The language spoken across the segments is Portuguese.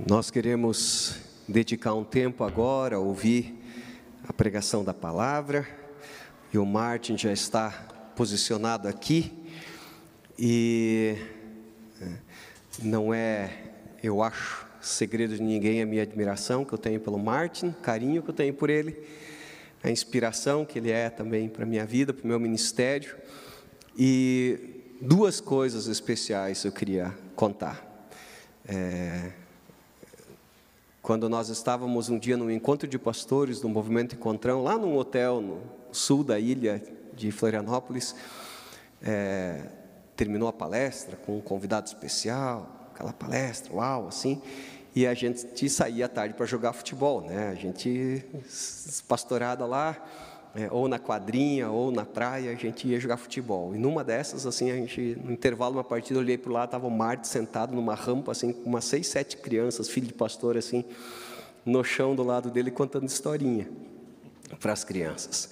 Nós queremos dedicar um tempo agora a ouvir a pregação da palavra, e o Martin já está posicionado aqui, e não é, eu acho, segredo de ninguém a minha admiração que eu tenho pelo Martin, carinho que eu tenho por ele, a inspiração que ele é também para a minha vida, para o meu ministério, e duas coisas especiais eu queria contar. Quando nós estávamos um dia num encontro de pastores do Movimento Encontrão, lá num hotel no sul da ilha de Florianópolis, terminou a palestra com um convidado especial, aquela palestra, uau, assim, e a gente saía à tarde para jogar futebol, né? A gente, pastorada lá, ou na quadrinha, ou na praia, a gente ia jogar futebol. E numa dessas, assim, a gente, no intervalo de uma partida, eu olhei para o lado, estava o Martin sentado numa rampa, assim, com umas 6, 7 crianças, filho de pastor, assim, no chão do lado dele, contando historinha para as crianças.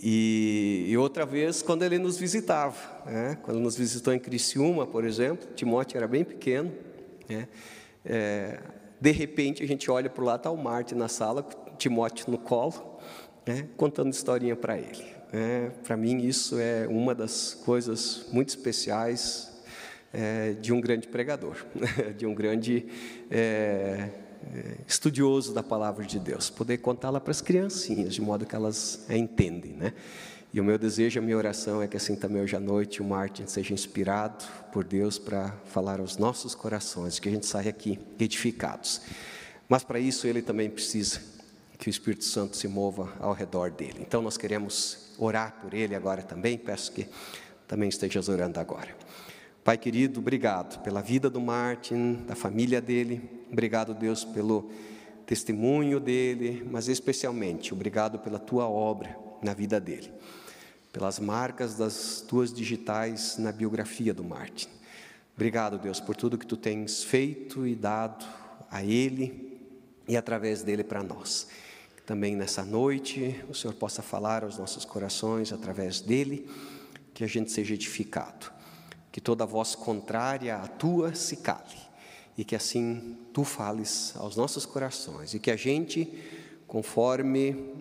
E outra vez, quando ele nos visitava, quando nos visitou em Criciúma, por exemplo, Timóteo era bem pequeno, de repente a gente olha para o lado, está o Martin na sala, Timóteo no colo, contando historinha para ele. Para mim isso é uma das coisas muito especiais de um grande pregador, de um grande estudioso da palavra de Deus, poder contá-la para as criancinhas, de modo que elas a entendem, né? E o meu desejo, a minha oração é que assim também hoje à noite o Martin seja inspirado por Deus para falar aos nossos corações, que a gente saia aqui edificados. Mas para isso ele também precisa que o Espírito Santo se mova ao redor dele. Então nós queremos orar por ele agora também, peço que também estejas orando agora. Pai querido, obrigado pela vida do Martin, da família dele, obrigado, Deus, pelo testemunho dele, mas especialmente obrigado pela tua obra na vida dele, pelas marcas das tuas digitais na biografia do Martin. Obrigado, Deus, por tudo que tu tens feito e dado a ele e através dele para nós. Que também nessa noite o Senhor possa falar aos nossos corações através dele, que a gente seja edificado, que toda voz contrária à tua se cale, e que assim tu fales aos nossos corações, e que a gente, conforme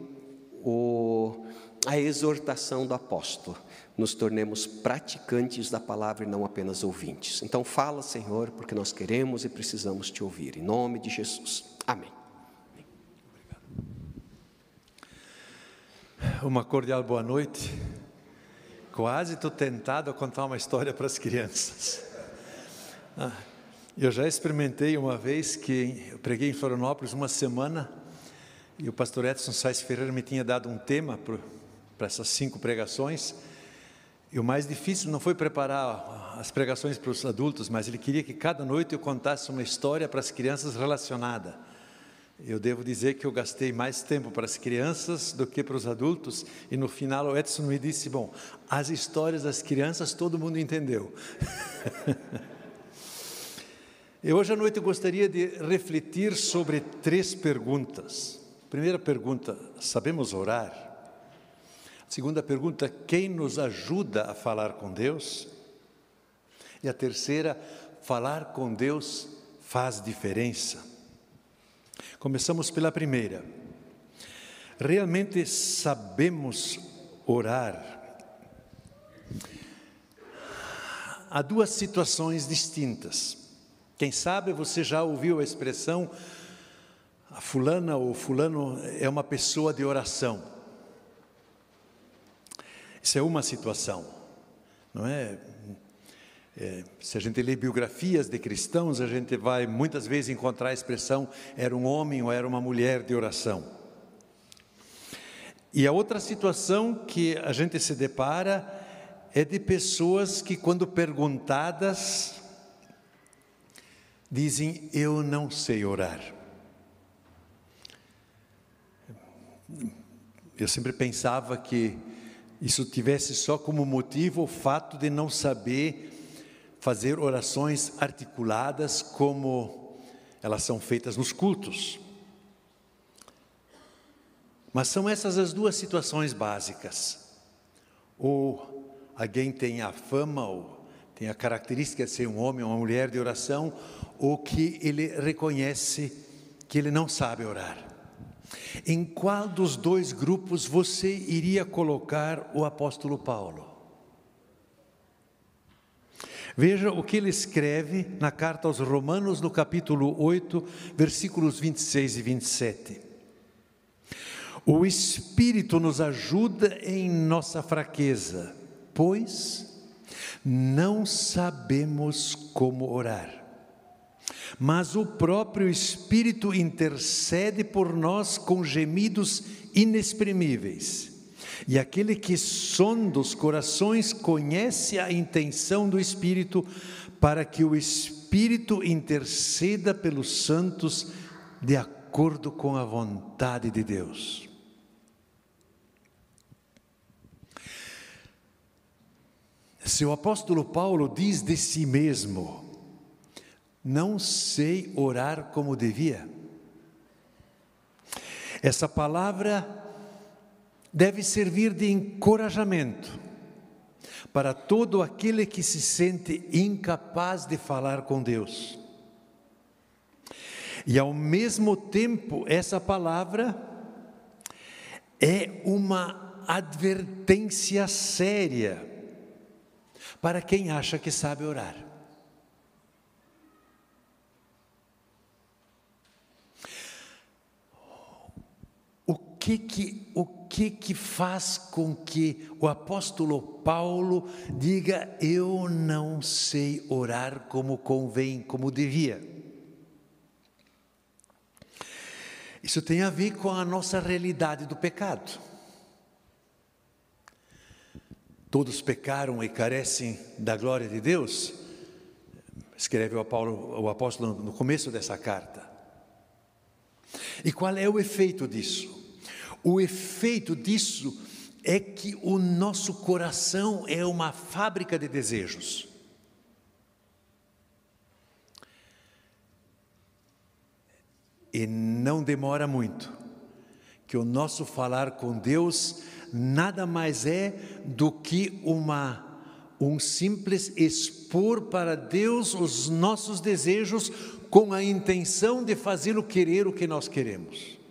a exortação do apóstolo, nos tornemos praticantes da palavra e não apenas ouvintes. Então fala, Senhor, porque nós queremos e precisamos te ouvir, em nome de Jesus, amém. Uma cordial boa noite. Quase estou tentado a contar uma história para as crianças. Eu já experimentei uma vez que eu preguei em Florianópolis uma semana, e o pastor Edson Sais Ferreira me tinha dado um tema para essas 5 pregações, e o mais difícil não foi preparar as pregações para os adultos, mas ele queria que cada noite eu contasse uma história para as crianças relacionada. Eu devo dizer que eu gastei mais tempo para as crianças do que para os adultos, e no final o Edson me disse, bom, as histórias das crianças todo mundo entendeu. E hoje à noite eu gostaria de refletir sobre 3 perguntas. Primeira pergunta, sabemos orar? Segunda pergunta, quem nos ajuda a falar com Deus? E a terceira, falar com Deus faz diferença? Começamos pela primeira. Realmente sabemos orar? Há 2 situações distintas. Quem sabe você já ouviu a expressão, a fulana ou fulano é uma pessoa de oração. Isso é uma situação, não é? Se a gente lê biografias de cristãos, a gente vai muitas vezes encontrar a expressão, era um homem ou era uma mulher de oração. E a outra situação que a gente se depara é de pessoas que, quando perguntadas, dizem, eu não sei orar. Eu sempre pensava que isso tivesse só como motivo o fato de não saber fazer orações articuladas como elas são feitas nos cultos. Mas são essas as 2 situações básicas. Ou alguém tem a fama ou tem a característica de ser um homem ou uma mulher de oração, ou que ele reconhece que ele não sabe orar. Em qual dos dois grupos você iria colocar o apóstolo Paulo? Veja o que ele escreve na carta aos Romanos, no capítulo 8, versículos 26 e 27. O Espírito nos ajuda em nossa fraqueza, pois não sabemos como orar. Mas o próprio Espírito intercede por nós com gemidos inexprimíveis. E aquele que sonda os corações conhece a intenção do Espírito, para que o Espírito interceda pelos santos de acordo com a vontade de Deus. Se o apóstolo Paulo diz de si mesmo: não sei orar como devia, essa palavra deve servir de encorajamento para todo aquele que se sente incapaz de falar com Deus. E ao mesmo tempo, essa palavra é uma advertência séria para quem acha que sabe orar. O que faz com que o apóstolo Paulo diga: eu não sei orar como convém, como devia? Isso tem a ver com a nossa realidade do pecado. Todos pecaram e carecem da glória de Deus, escreve o apóstolo no começo dessa carta. E qual é o efeito disso? O efeito disso é que o nosso coração é uma fábrica de desejos. E não demora muito, que o nosso falar com Deus nada mais é do que um simples expor para Deus os nossos desejos, com a intenção de fazê-lo querer o que nós queremos.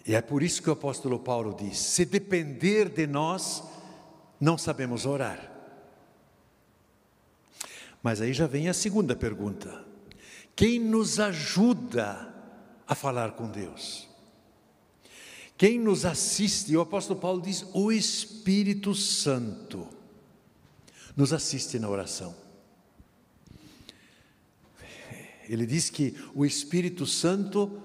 E é por isso que o apóstolo Paulo diz: se depender de nós, não sabemos orar. Mas aí já vem a segunda pergunta: quem nos ajuda a falar com Deus? Quem nos assiste? E o apóstolo Paulo diz: o Espírito Santo nos assiste na oração. Ele diz que o Espírito Santo,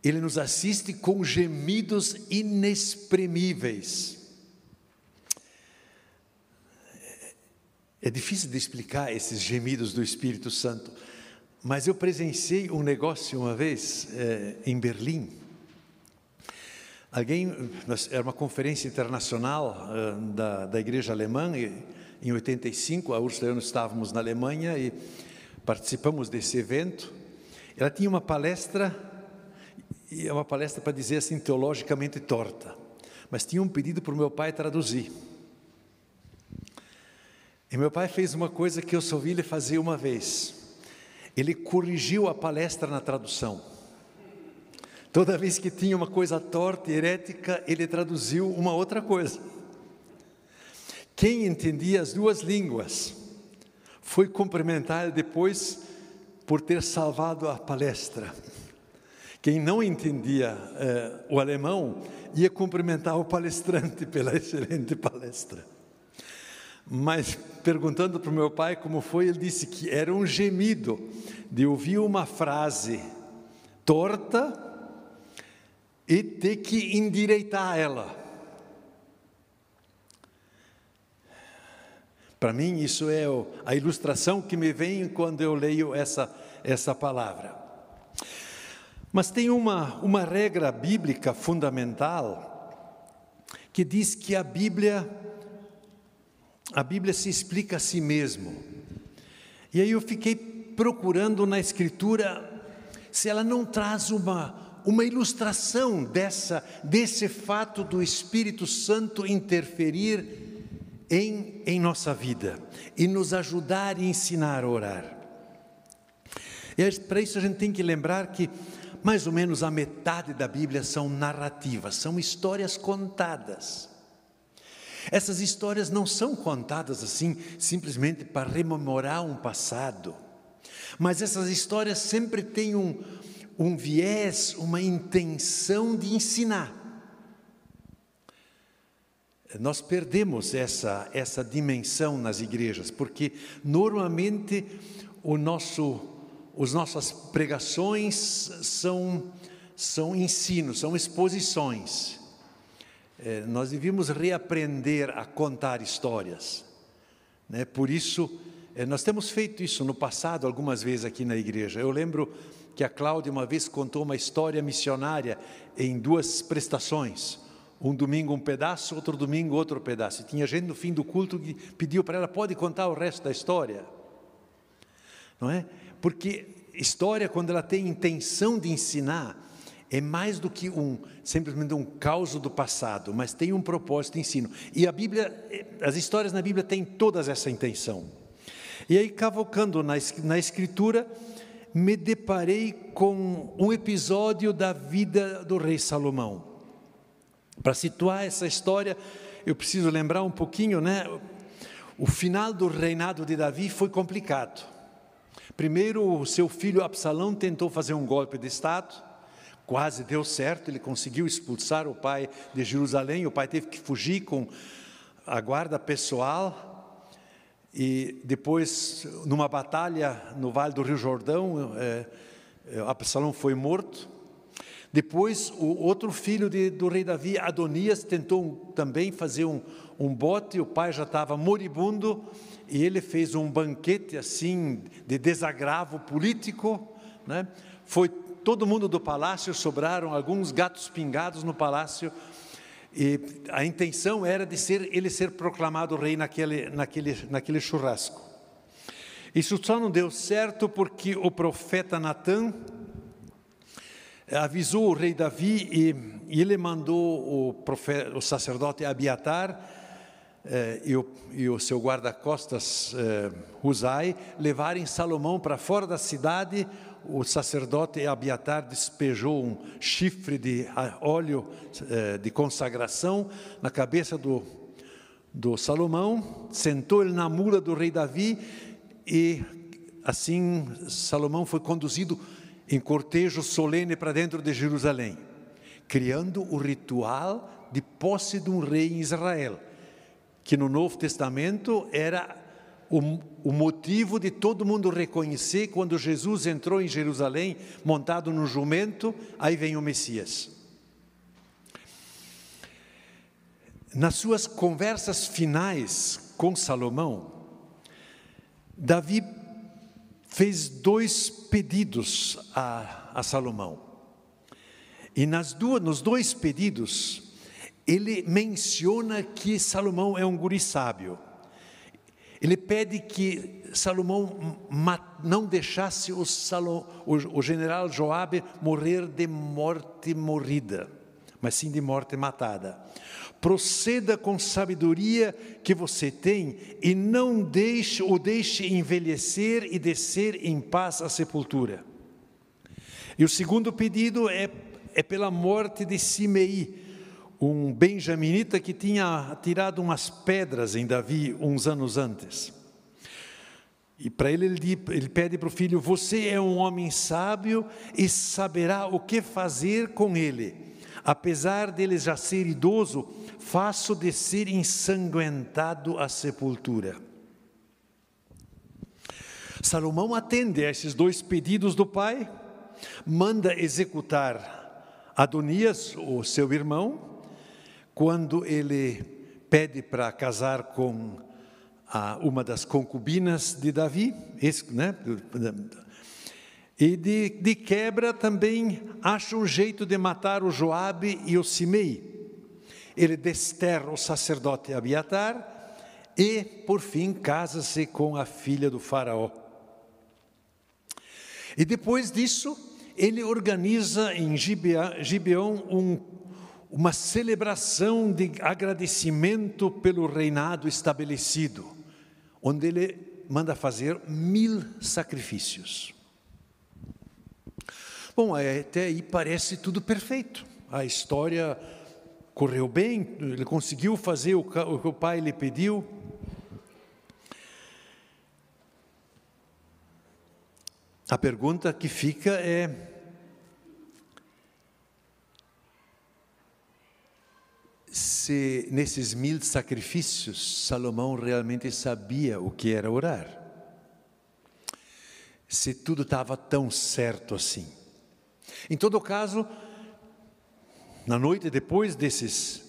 ele nos assiste com gemidos inexprimíveis. É difícil de explicar esses gemidos do Espírito Santo, mas eu presenciei um negócio uma vez em Berlim. Era uma conferência internacional da igreja alemã, em 85, a Úrsula e eu estávamos na Alemanha e participamos desse evento. Ela tinha uma palestra, e é uma palestra para dizer assim, teologicamente torta, mas tinha um pedido para o meu pai traduzir. E meu pai fez uma coisa que eu só vi ele fazer uma vez: ele corrigiu a palestra na tradução. Toda vez que tinha uma coisa torta e herética, ele traduziu uma outra coisa. Quem entendia as duas línguas foi cumprimentar ele depois por ter salvado a palestra. Quem não entendia o alemão ia cumprimentar o palestrante pela excelente palestra. Mas perguntando para o meu pai como foi, ele disse que era um gemido de ouvir uma frase torta e ter que endireitar ela. Para mim, isso é a ilustração que me vem quando eu leio essa palavra. Mas tem uma regra bíblica fundamental que diz que a Bíblia se explica a si mesmo. E aí eu fiquei procurando na Escritura se ela não traz uma ilustração desse fato do Espírito Santo interferir em nossa vida e nos ajudar e ensinar a orar. E para isso a gente tem que lembrar que mais ou menos a metade da Bíblia são narrativas, são histórias contadas. Essas histórias não são contadas assim, simplesmente para rememorar um passado, mas essas histórias sempre têm um viés, uma intenção de ensinar. Nós perdemos essa dimensão nas igrejas, porque normalmente as nossas pregações são ensinos, são exposições. Nós devíamos reaprender a contar histórias, né? Por isso, nós temos feito isso no passado algumas vezes aqui na igreja. Eu lembro que a Cláudia uma vez contou uma história missionária em 2 prestações. Um domingo um pedaço, outro domingo outro pedaço. E tinha gente no fim do culto que pediu para ela, pode contar o resto da história? Não é? Porque história, quando ela tem intenção de ensinar, é mais do que simplesmente um caos do passado, mas tem um propósito de ensino. E a Bíblia, as histórias na Bíblia têm toda essa intenção. E aí, cavocando na Escritura, me deparei com um episódio da vida do rei Salomão. Para situar essa história, eu preciso lembrar um pouquinho, né? O final do reinado de Davi foi complicado. Primeiro, o seu filho Absalão tentou fazer um golpe de Estado, quase deu certo, ele conseguiu expulsar o pai de Jerusalém, o pai teve que fugir com a guarda pessoal, e depois, numa batalha no Vale do Rio Jordão, Absalão foi morto. Depois, o outro filho do rei Davi, Adonias, tentou também fazer um bote, o pai já estava moribundo, e ele fez um banquete assim, de desagravo político, né? Foi todo mundo do palácio, sobraram alguns gatos pingados no palácio, e a intenção era de ele ser proclamado rei naquele churrasco. Isso só não deu certo porque o profeta Natã avisou o rei Davi e ele mandou o sacerdote Abiatar e o seu guarda-costas Husai levarem Salomão para fora da cidade. O sacerdote Abiatar despejou um chifre de óleo de consagração na cabeça do Salomão, sentou ele na mula do rei Davi e assim Salomão foi conduzido em cortejo solene para dentro de Jerusalém, criando o ritual de posse de um rei em Israel, que no Novo Testamento era o motivo de todo mundo reconhecer quando Jesus entrou em Jerusalém montado num jumento, aí vem o Messias. Nas suas conversas finais com Salomão, Davi fez 2 pedidos a Salomão. E nos 2 pedidos, ele menciona que Salomão é um guri sábio. Ele pede que Salomão não deixasse o general Joabe morrer de morte morrida, mas sim de morte matada. Proceda com sabedoria que você tem e não o deixe envelhecer e descer em paz à sepultura. E o segundo pedido é pela morte de Simei, um benjaminita que tinha atirado umas pedras em Davi uns anos antes. E para ele pede para o filho, você é um homem sábio e saberá o que fazer com ele. Apesar dele já ser idoso, faço de ser ensanguentado à sepultura. Salomão atende a esses 2 pedidos do pai, manda executar Adonias, o seu irmão, quando ele pede para casar com uma das concubinas de Davi, né? E de quebra também acha um jeito de matar o Joabe e o Simei. Ele desterra o sacerdote Abiatar e, por fim, casa-se com a filha do faraó. E depois disso, ele organiza em Gibeão uma celebração de agradecimento pelo reinado estabelecido, onde ele manda fazer 1000 sacrifícios. Bom, até aí parece tudo perfeito. A história correu bem, ele conseguiu fazer o que o pai lhe pediu. A pergunta que fica é: se nesses 1000 sacrifícios Salomão realmente sabia o que era orar? Se tudo estava tão certo assim? Em todo caso, na noite depois desses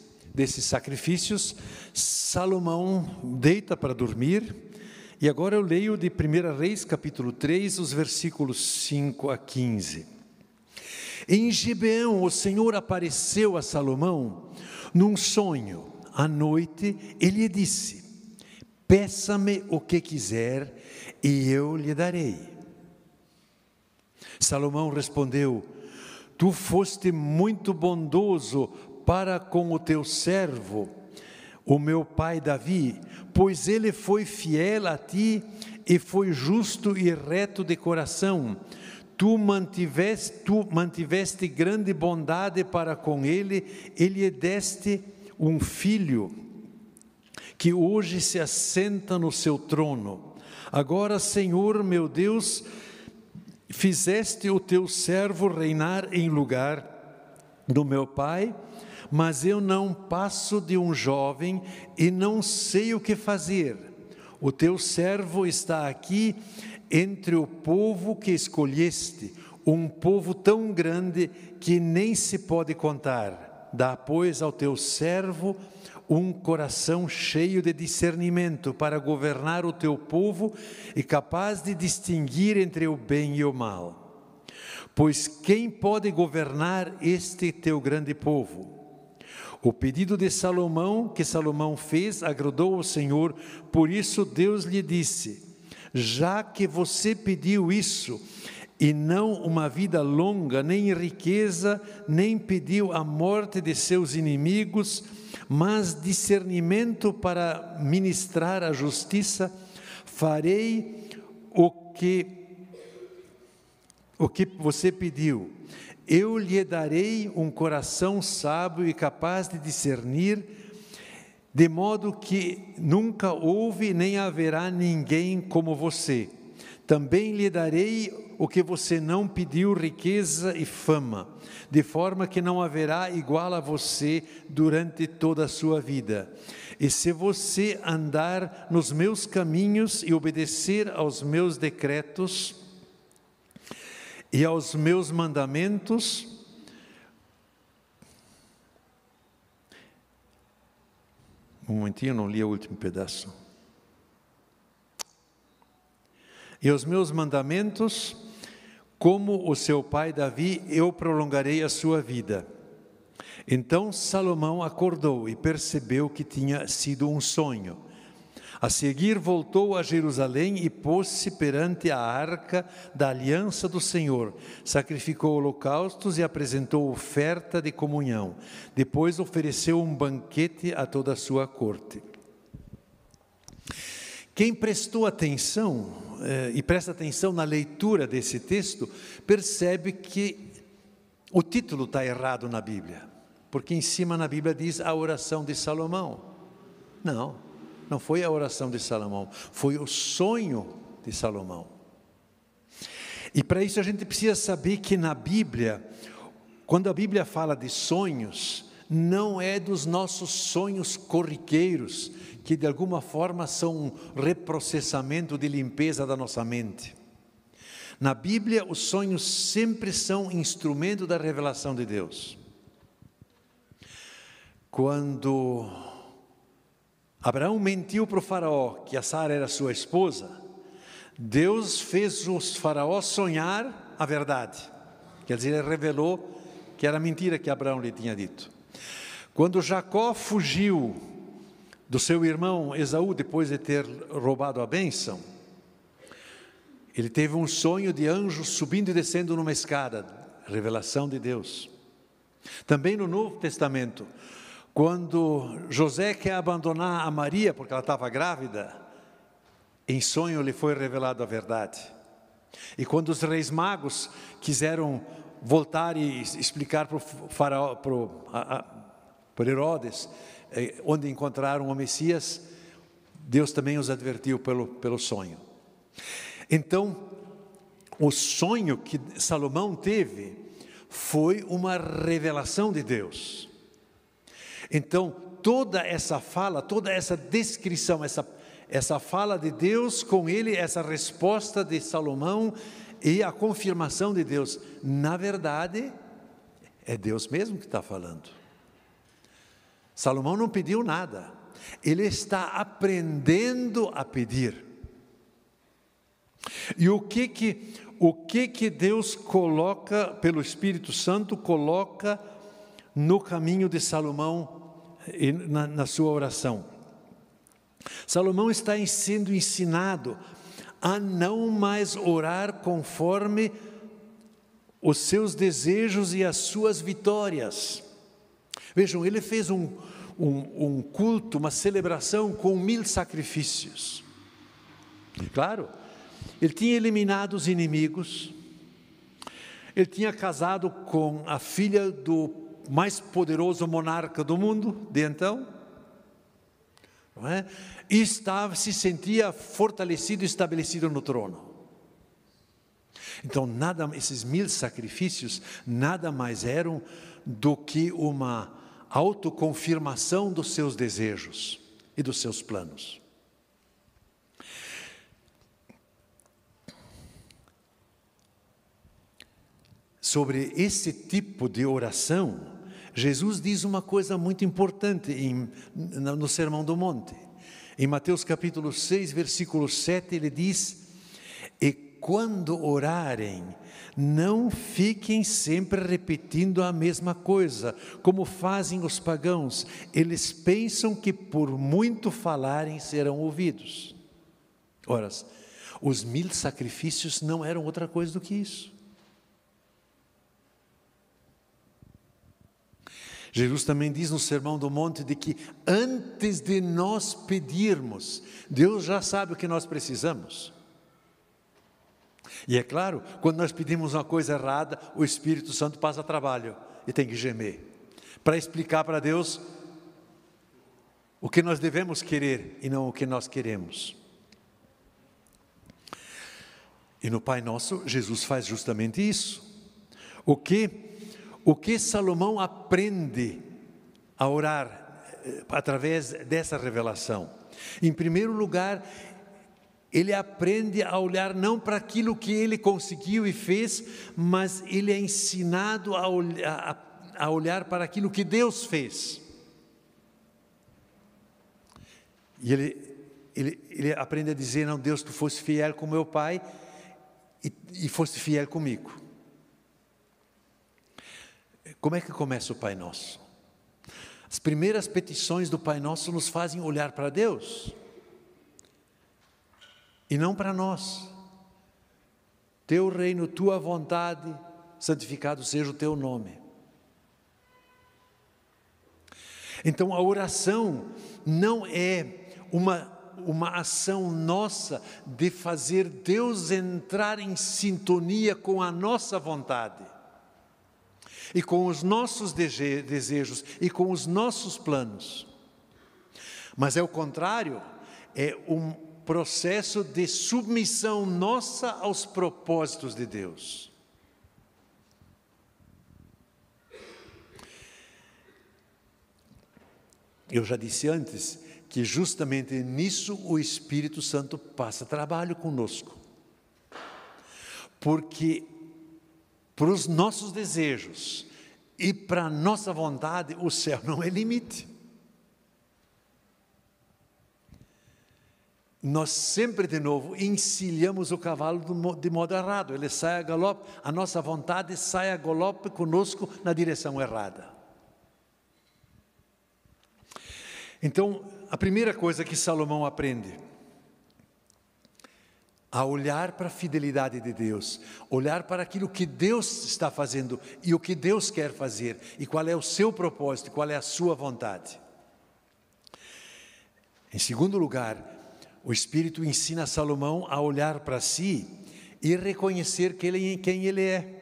sacrifícios, Salomão deita para dormir. E agora eu leio de 1 Reis, capítulo 3, os versículos 5 a 15. Em Gibeão, o Senhor apareceu a Salomão num sonho. À noite, ele lhe disse: peça-me o que quiser e eu lhe darei. Salomão respondeu: tu foste muito bondoso para com o teu servo, o meu pai Davi, pois ele foi fiel a ti e foi justo e reto de coração. Tu mantiveste grande bondade para com ele e lhe deste um filho, que hoje se assenta no seu trono. Agora, Senhor meu Deus, fizeste o teu servo reinar em lugar do meu pai, mas eu não passo de um jovem e não sei o que fazer. O teu servo está aqui entre o povo que escolheste, um povo tão grande que nem se pode contar. Dá, pois, ao teu servo um coração cheio de discernimento para governar o teu povo e capaz de distinguir entre o bem e o mal. Pois quem pode governar este teu grande povo? O pedido de Salomão, que Salomão fez, agradou ao Senhor, por isso Deus lhe disse: já que você pediu isso, e não uma vida longa, nem riqueza, nem pediu a morte de seus inimigos, mas discernimento para ministrar a justiça, farei o que você pediu. Eu lhe darei um coração sábio e capaz de discernir, de modo que nunca houve nem haverá ninguém como você. Também lhe darei o que você não pediu, riqueza e fama, de forma que não haverá igual a você durante toda a sua vida. E se você andar nos meus caminhos e obedecer aos meus decretos e aos meus mandamentos, um momentinho, não li o último pedaço. E os meus mandamentos, como o seu pai Davi, eu prolongarei a sua vida. Então Salomão acordou e percebeu que tinha sido um sonho. A seguir voltou a Jerusalém e pôs-se perante a arca da aliança do Senhor. Sacrificou holocaustos e apresentou oferta de comunhão. Depois ofereceu um banquete a toda a sua corte. Quem prestou atenção e presta atenção na leitura desse texto, percebe que o título está errado na Bíblia. Porque em cima na Bíblia diz a oração de Salomão. Não foi a oração de Salomão, foi o sonho de Salomão. E para isso a gente precisa saber que na Bíblia, quando a Bíblia fala de sonhos, não é dos nossos sonhos corriqueiros, que de alguma forma são um reprocessamento de limpeza da nossa mente. Na Bíblia, os sonhos sempre são instrumento da revelação de Deus. Quando Abraão mentiu para o faraó que a Sara era sua esposa, Deus fez os faraós sonhar a verdade. Quer dizer, ele revelou que era mentira que Abraão lhe tinha dito. Quando Jacó fugiu do seu irmão Esaú, depois de ter roubado a bênção, ele teve um sonho de anjos subindo e descendo numa escada, revelação de Deus. Também no Novo Testamento, quando José quer abandonar a Maria porque ela estava grávida, em sonho lhe foi revelado a verdade. E quando os reis magos quiseram voltar e explicar para o faraó, para Herodes, onde encontraram o Messias, Deus também os advertiu pelo sonho. Então, o sonho que Salomão teve foi uma revelação de Deus. Então, toda essa fala, toda essa descrição, essa fala de Deus com ele, essa resposta de Salomão e a confirmação de Deus, na verdade, é Deus mesmo que está falando. Salomão não pediu nada, ele está aprendendo a pedir. E o que Deus coloca, pelo Espírito Santo, coloca no caminho de Salomão e na sua oração? Salomão está sendo ensinado a não mais orar conforme os seus desejos e as suas vitórias. Vejam, ele fez um culto, uma celebração com 1000 sacrifícios. Claro, ele tinha eliminado os inimigos, ele tinha casado com a filha do mais poderoso monarca do mundo de então, não é? E se sentia fortalecido e estabelecido no trono. Então, esses 1000 sacrifícios nada mais eram do que uma autoconfirmação dos seus desejos e dos seus planos. Sobre esse tipo de oração, Jesus diz uma coisa muito importante no Sermão do Monte. Em Mateus capítulo 6, versículo 7, ele diz: e quando orarem, não fiquem sempre repetindo a mesma coisa, como fazem os pagãos. Eles pensam que por muito falarem serão ouvidos. Ora, os 1000 sacrifícios não eram outra coisa do que isso. Jesus também diz no Sermão do Monte de que antes de nós pedirmos, Deus já sabe o que nós precisamos. E é claro, quando nós pedimos uma coisa errada, o Espírito Santo passa trabalho e tem que gemer para explicar para Deus o que nós devemos querer e não o que nós queremos. E no Pai Nosso, Jesus faz justamente isso. O que Salomão aprende a orar através dessa revelação? Em primeiro lugar, ele aprende a olhar não para aquilo que ele conseguiu e fez, mas ele é ensinado a olhar para aquilo que Deus fez. E ele aprende a dizer: não, Deus, tu foste fiel com meu pai e foste fiel comigo. Como é que começa o Pai Nosso? As primeiras petições do Pai Nosso nos fazem olhar para Deus e não para nós. Teu reino, tua vontade, santificado seja o teu nome. Então a oração não é uma ação nossa de fazer Deus entrar em sintonia com a nossa vontade e com os nossos desejos e com os nossos planos, mas é o contrário, é um processo de submissão nossa aos propósitos de Deus. Eu já disse antes que justamente nisso o Espírito Santo passa trabalho conosco, porque para os nossos desejos e para a nossa vontade, o céu não é limite. Nós sempre, de novo, encilhamos o cavalo de modo errado. Ele sai a galope, a nossa vontade sai a galope conosco na direção errada. Então, a primeira coisa que Salomão aprende a olhar para a fidelidade de Deus, olhar para aquilo que Deus está fazendo e o que Deus quer fazer, e qual é o seu propósito, qual é a sua vontade. Em segundo lugar, o Espírito ensina Salomão a olhar para si e reconhecer quem ele é.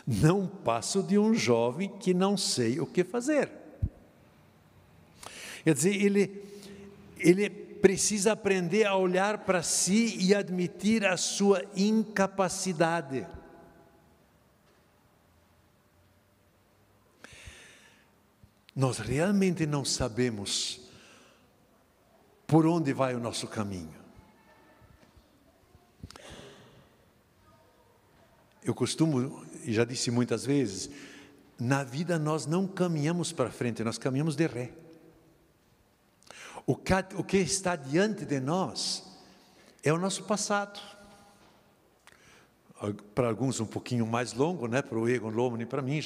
Não passo de um jovem que não sei o que fazer. Quer dizer, ele precisa aprender a olhar para si e admitir a sua incapacidade. Nós realmente não sabemos por onde vai o nosso caminho. Eu costumo, e já disse muitas vezes, na vida nós não caminhamos para frente, nós caminhamos de ré. O que está diante de nós é o nosso passado. Para alguns um pouquinho mais longo, né? Para o Egon Lomani, para mim,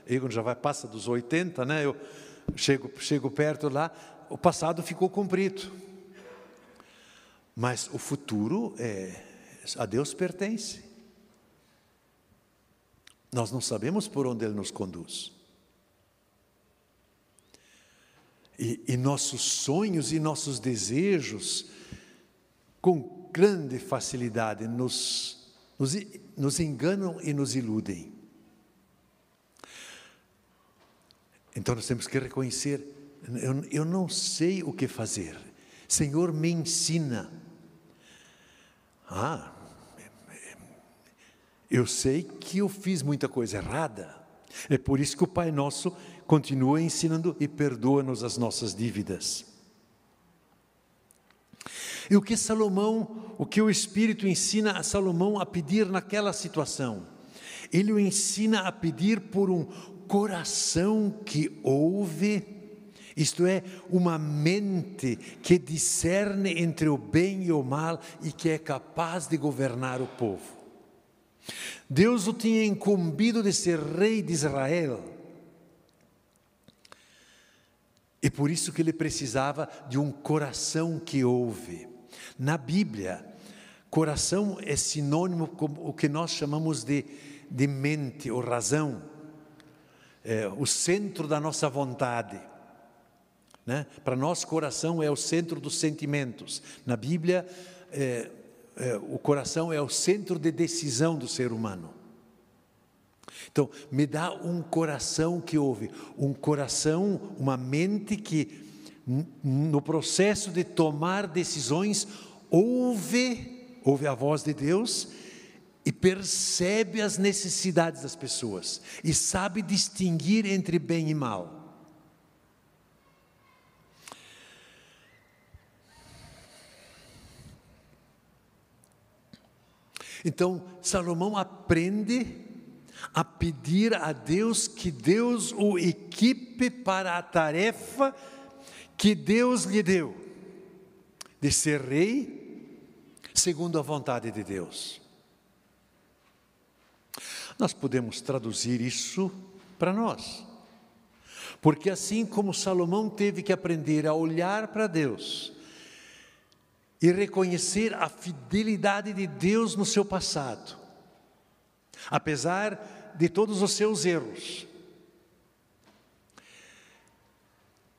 Egon já passa dos 80, né? Eu chego perto lá, o passado ficou cumprido. Mas o futuro a Deus pertence. Nós não sabemos por onde Ele nos conduz. E nossos sonhos e nossos desejos, com grande facilidade, nos enganam e nos iludem. Então nós temos que reconhecer, eu não sei o que fazer. Senhor, me ensina. Eu sei que eu fiz muita coisa errada. É por isso que o Pai Nosso continua ensinando e perdoa-nos as nossas dívidas. E o que o Espírito ensina a Salomão a pedir naquela situação? Ele o ensina a pedir por um coração que ouve, isto é, uma mente que discerne entre o bem e o mal e que é capaz de governar o povo. Deus o tinha incumbido de ser rei de Israel. E por isso que ele precisava de um coração que ouve. Na Bíblia, coração é sinônimo com o que nós chamamos de mente ou razão. É o centro da nossa vontade. Né? Para nós, coração é o centro dos sentimentos. Na Bíblia, o coração é o centro de decisão do ser humano. Então, me dá um coração que ouve, um coração, uma mente que, no processo de tomar decisões, ouve a voz de Deus e percebe as necessidades das pessoas e sabe distinguir entre bem e mal. Então, Salomão aprende a pedir a Deus que Deus o equipe para a tarefa que Deus lhe deu, de ser rei segundo a vontade de Deus. Nós podemos traduzir isso para nós, porque assim como Salomão teve que aprender a olhar para Deus e reconhecer a fidelidade de Deus no seu passado, apesar de todos os seus erros,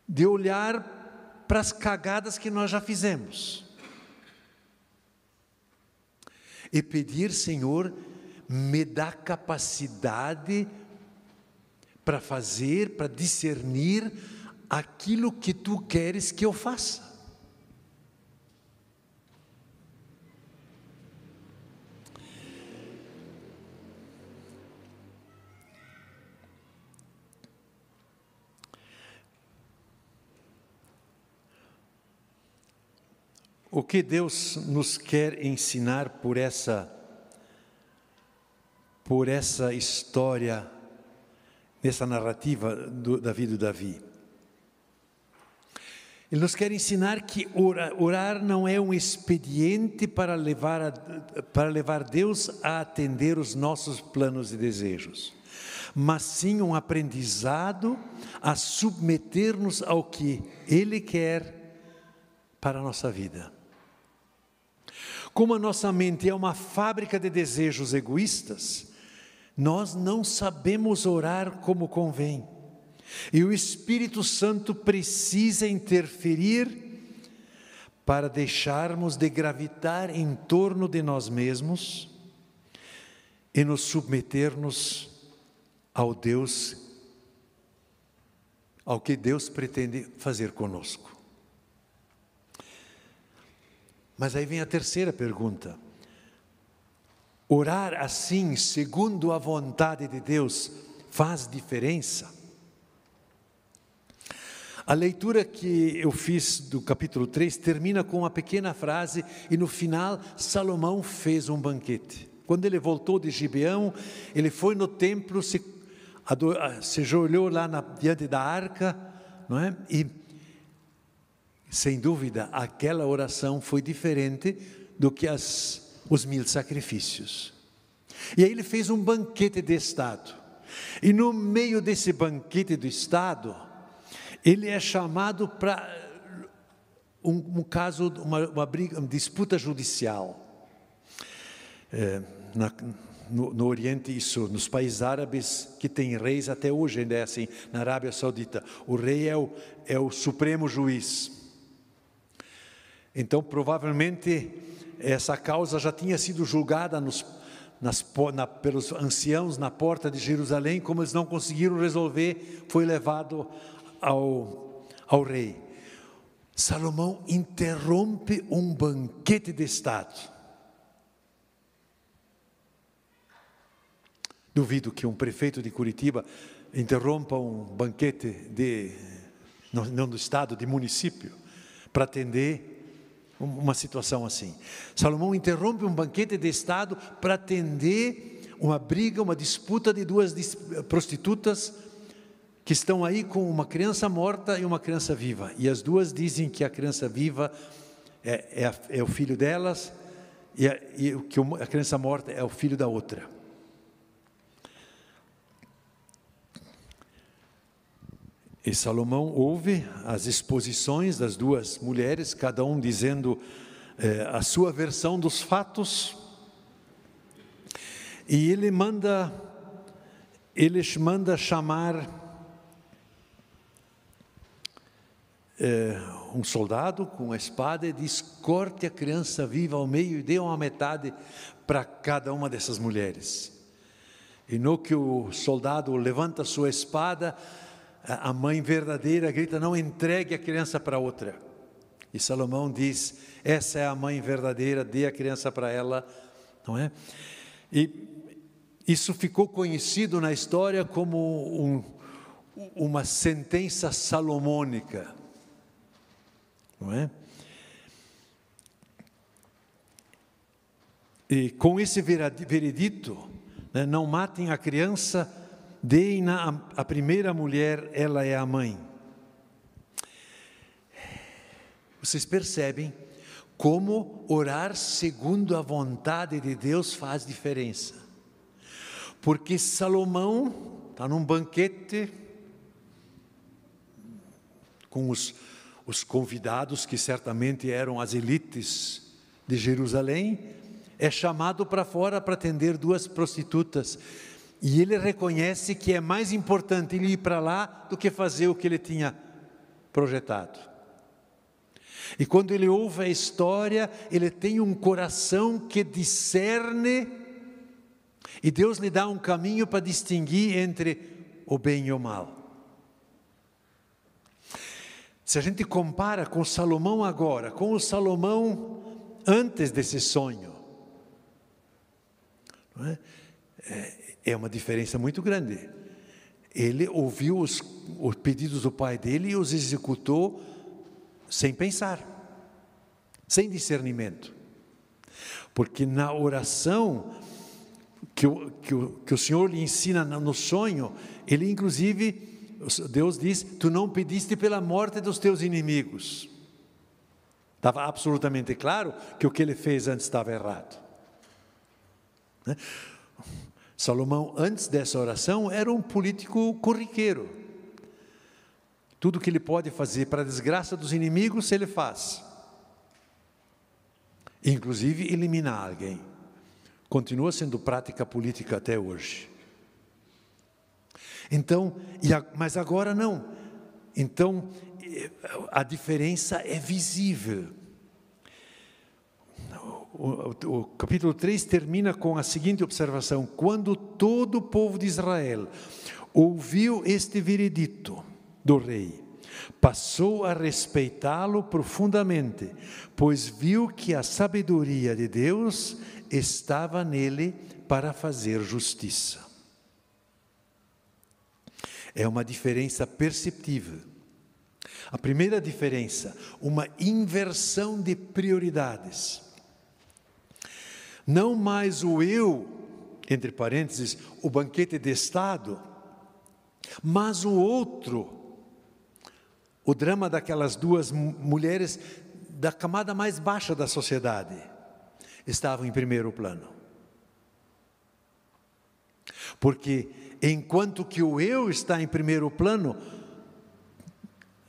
de olhar para as cagadas que nós já fizemos e pedir, Senhor, me dá capacidade para fazer, para discernir aquilo que Tu queres que eu faça. O que Deus nos quer ensinar por essa história, nessa narrativa da vida de Davi? Ele nos quer ensinar que orar não é um expediente para levar Deus a atender os nossos planos e desejos, mas sim um aprendizado a submeter-nos ao que Ele quer para a nossa vida. Como a nossa mente é uma fábrica de desejos egoístas, nós não sabemos orar como convém. E o Espírito Santo precisa interferir para deixarmos de gravitar em torno de nós mesmos e nos submetermos ao que Deus pretende fazer conosco. Mas aí vem a terceira pergunta. Orar assim, segundo a vontade de Deus, faz diferença? A leitura que eu fiz do capítulo 3 termina com uma pequena frase, e no final Salomão fez um banquete. Quando ele voltou de Gibeão, ele foi no templo, se ajoelhou lá diante da arca, não é? E, sem dúvida, aquela oração foi diferente do que os 1000 sacrifícios. E aí ele fez um banquete de Estado. E no meio desse banquete do Estado, ele é chamado para um caso, uma briga, uma disputa judicial. No Oriente, isso, nos países árabes que têm reis, até hoje ainda é assim. Na Arábia Saudita, o rei é o supremo juiz. Então, provavelmente, essa causa já tinha sido julgada pelos anciãos na porta de Jerusalém. Como eles não conseguiram resolver, foi levado ao rei. Salomão interrompe um banquete de Estado. Duvido que um prefeito de Curitiba interrompa um banquete não do Estado, de município, para atender uma situação assim. Salomão interrompe um banquete de Estado para atender uma briga, uma disputa de 2 prostitutas que estão aí com uma criança morta e uma criança viva. E as duas dizem que a criança viva é o filho delas e que a criança morta é o filho da outra. E Salomão ouve as exposições das 2 mulheres, cada um dizendo a sua versão dos fatos, e ele manda chamar um soldado com uma espada e diz: corte a criança viva ao meio e dê uma metade para cada uma dessas mulheres. E no que o soldado levanta sua espada, a mãe verdadeira grita: não entregue a criança para outra. E Salomão diz: essa é a mãe verdadeira, dê a criança para ela, não é? E isso ficou conhecido na história como uma sentença salomônica, não é? E com esse veredito, né, não matem a criança, deem a primeira mulher, ela é a mãe. Vocês percebem como orar segundo a vontade de Deus faz diferença? Porque Salomão está num banquete com os convidados, que certamente eram as elites de Jerusalém, é chamado para fora para atender 2 prostitutas. E ele reconhece que é mais importante ele ir para lá do que fazer o que ele tinha projetado. E quando ele ouve a história, ele tem um coração que discerne, e Deus lhe dá um caminho para distinguir entre o bem e o mal. Se a gente compara com Salomão agora, com o Salomão antes desse sonho, não é? É uma diferença muito grande. Ele ouviu os pedidos do pai dele e os executou sem pensar, sem discernimento. Porque na oração que o Senhor lhe ensina no sonho, ele inclusive, Deus diz: tu não pediste pela morte dos teus inimigos. Estava absolutamente claro que o que ele fez antes estava errado, né? Salomão, antes dessa oração, era um político corriqueiro. Tudo que ele pode fazer para a desgraça dos inimigos, ele faz. inclusive eliminar alguém. Continua sendo prática política até hoje. Então, mas agora não. Então, a diferença é visível. O capítulo 3 termina com a seguinte observação: quando todo o povo de Israel ouviu este veredito do rei, passou a respeitá-lo profundamente, pois viu que a sabedoria de Deus estava nele para fazer justiça. É uma diferença perceptível. A primeira diferença, uma inversão de prioridades. Não mais o eu, entre parênteses, o banquete de Estado, mas o outro. O drama daquelas duas mulheres da camada mais baixa da sociedade estavam em primeiro plano. Porque enquanto que o eu está em primeiro plano,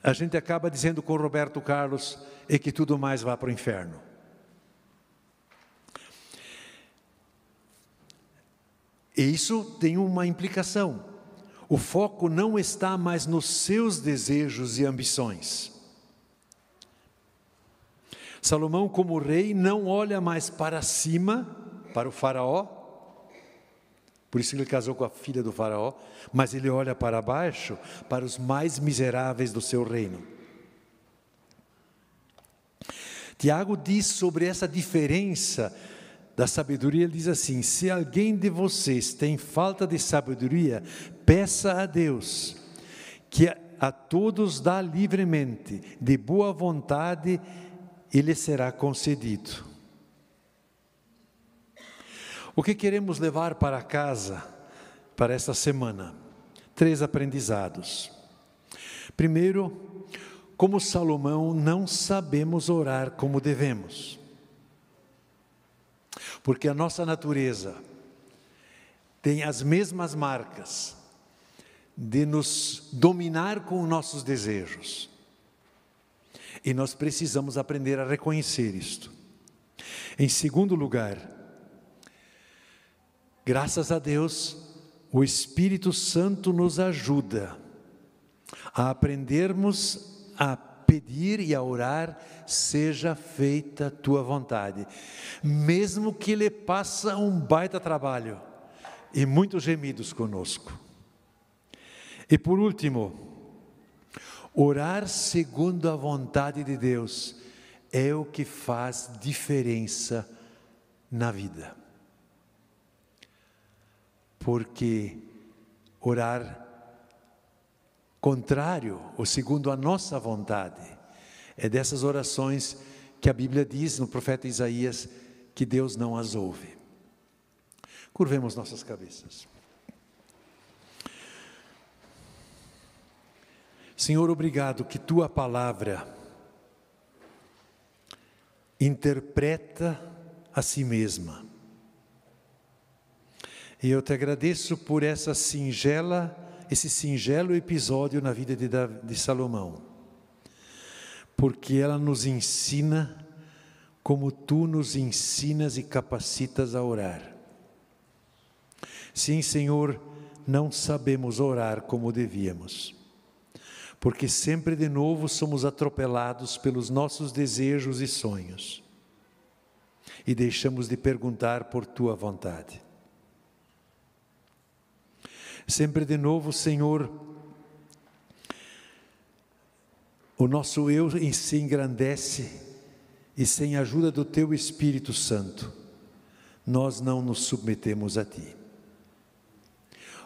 a gente acaba dizendo com Roberto Carlos, e que tudo mais vá para o inferno. E isso tem uma implicação. O foco não está mais nos seus desejos e ambições. Salomão, como rei, não olha mais para cima, para o faraó, por isso ele casou com a filha do faraó, mas ele olha para baixo, para os mais miseráveis do seu reino. Tiago diz sobre essa diferença da sabedoria, ele diz assim: se alguém de vocês tem falta de sabedoria, peça a Deus, que a todos dá livremente, de boa vontade, e lhe será concedido. O que queremos levar para casa, para esta semana? 3 aprendizados. Primeiro, como Salomão, não sabemos orar como devemos. Porque a nossa natureza tem as mesmas marcas de nos dominar com nossos desejos. E nós precisamos aprender a reconhecer isto. Em segundo lugar, graças a Deus, o Espírito Santo nos ajuda a aprendermos a pedir e a orar, seja feita a tua vontade, mesmo que ele passe um baita trabalho e muitos gemidos conosco. E por último, orar segundo a vontade de Deus é o que faz diferença na vida. Porque orar contrário ou segundo a nossa vontade é dessas orações que a Bíblia diz no profeta Isaías que Deus não as ouve. Curvemos nossas cabeças. Senhor, obrigado que tua palavra interpreta a si mesma. E eu te agradeço por esse singelo episódio na vida de Salomão, porque ela nos ensina como tu nos ensinas e capacitas a orar. Sim, Senhor, não sabemos orar como devíamos, porque sempre de novo somos atropelados pelos nossos desejos e sonhos, e deixamos de perguntar por tua vontade. Sempre de novo, Senhor, o nosso eu se engrandece e sem a ajuda do Teu Espírito Santo, nós não nos submetemos a Ti.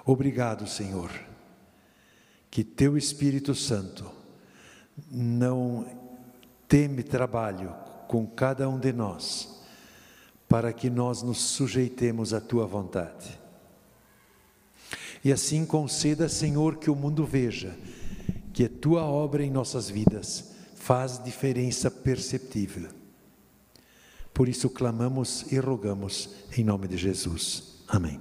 Obrigado, Senhor, que Teu Espírito Santo não teme trabalho com cada um de nós, para que nós nos sujeitemos à Tua vontade. E assim conceda, Senhor, que o mundo veja que a Tua obra em nossas vidas faz diferença perceptível. Por isso clamamos e rogamos em nome de Jesus. Amém.